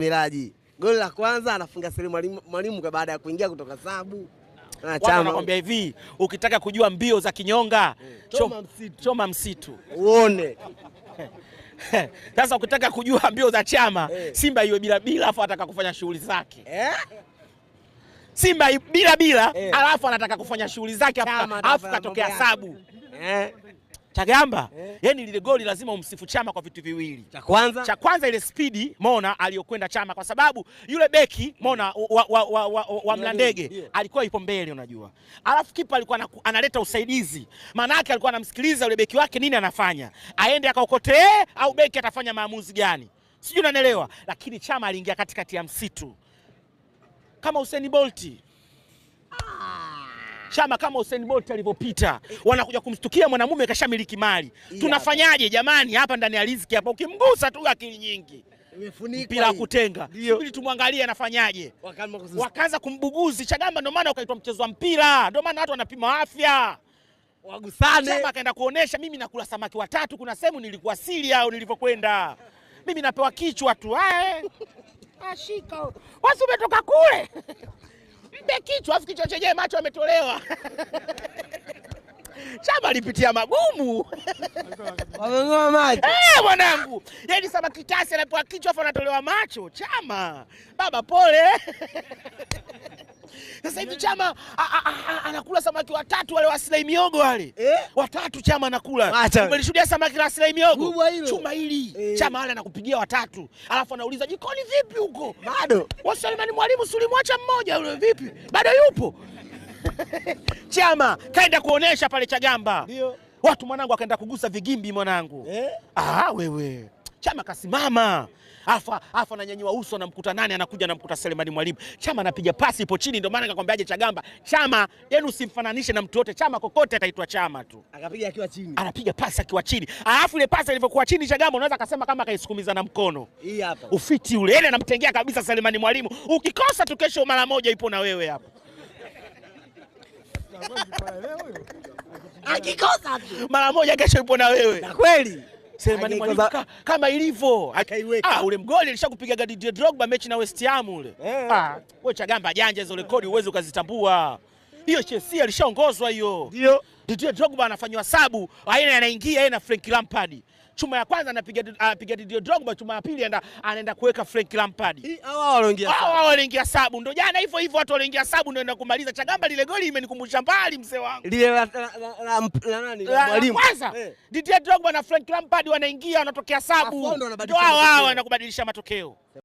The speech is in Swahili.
Miraji. Goli la kwanza anafunga Selemani Mwalimu baada ya kuingia kutoka sabu. Chama nakwambia hivi, ukitaka kujua mbio za kinyonga, choma msitu. Uone. Sasa ukitaka kujua mbio za Chama, Simba iwe bila alafu anataka kufanya shughuli zake. Simba bila alafu anataka kufanya shughuli zake alafu katokea sabu. Chagamba, yani lile goli lazima umsifu Chama kwa vitu viwili. Cha kwanza ile speedi Mona aliyokwenda Chama, kwa sababu yule beki Mona wa Mlandege alikuwa yupo mbele unajua. Alafu kipa alikuwa analeta usaidizi. Maana yake alikuwa anamsikiliza yule beki wake nini anafanya. Aende akaokotee au beki atafanya maamuzi gani. Sijui unanielewa, lakini Chama aliingia katikati ya msitu. Kama Usain Bolt. Chama kama Usain Bolt alivyopita, wanakuja kumshtukia mwanamume kashamiliki mali. Tunafanyaje jamani hapa ndani ya riziki hapa, ukimgusa tu akili nyingi. Mpira kutenga. Subiri tumwangalie anafanyaje. Wakaanza kumbuguzi Chagamba, ndio maana ukaitwa mchezo wa mpira. Ndio maana watu wanapima afya. Wagusane. Chama akaenda kuonesha mimi nakula samaki watatu, kuna sehemu nilikuwa siri au nilivyokwenda. Mimi napewa kichwa tu. Ashika. Wasi umetoka kule. Mbe kichwa, afu kichwa chenyewe macho ametolewa. Chama alipitia magumu. Wameng'oa macho. Mwanangu. Yaani samaki tasi anapewa kichwa afu anatolewa macho. Chama. Baba pole. Sasa hivi Chama anakula samaki watatu wale wa Slay Miogo wale. Watatu Chama anakula. Umelishuhudia samaki la Slay Miogo? Chuma hili. Chama wale anakupigia watatu. Alafu anauliza jikoni vipi huko? Bado. Selemani Mwalimu sulimwacha mmoja yule vipi? Bado yupo. Chama kaenda kuonesha pale Chagamba. Ndio. Watu mwanangu akaenda kugusa vigimbi mwanangu. Wewe. Chama kasimama. Afa ananyanyua uso anamkuta nani, anakuja anamkuta Selemani Mwalimu. Chama anapiga pasi ipo chini, ndio maana nikakwambiaje Chagamba. Chama yenu usimfananishe na mtu yote. Chama kokote ataitwa Chama tu. Akapiga akiwa chini. Anapiga pasi akiwa chini. Alafu ile pasi ilivyokuwa chini Chagamba unaweza kusema kama kaisukumiza na mkono. Hii hapa. Ufiti ule. Yeye anamtengea kabisa Selemani Mwalimu. Ukikosa tu kesho mara moja ipo na wewe hapa. Akikosa tu mara moja kesho ipo na wewe. Na kweli. Selemani Mwalimu kama ilivyo akaiweka. Ule mgoli alishakupiga Didier Drogba mechi na West Ham ule. Wewe Chagamba janja hizo rekodi uweze ukazitambua. Hiyo Chelsea alishaongozwa hiyo. Ndio. Didier Drogba anafanywa sabu, aina anaingia yeye na Frank Lampard. Chuma ya kwanza anapiga Didier Drogba, chuma ya pili anaenda kuweka Frank Lampard. Hao waliingia sabu. Ndio jana hivyo watu waliingia sabu ndio kumaliza. Chagamba lile goli imenikumbusha mbali mzee wangu. Lile la nani? Mwalimu. Kwanza Didier Drogba na Frank Lampard wanaingia wanatokea sabu. Ndio hao wanakubadilisha matokeo.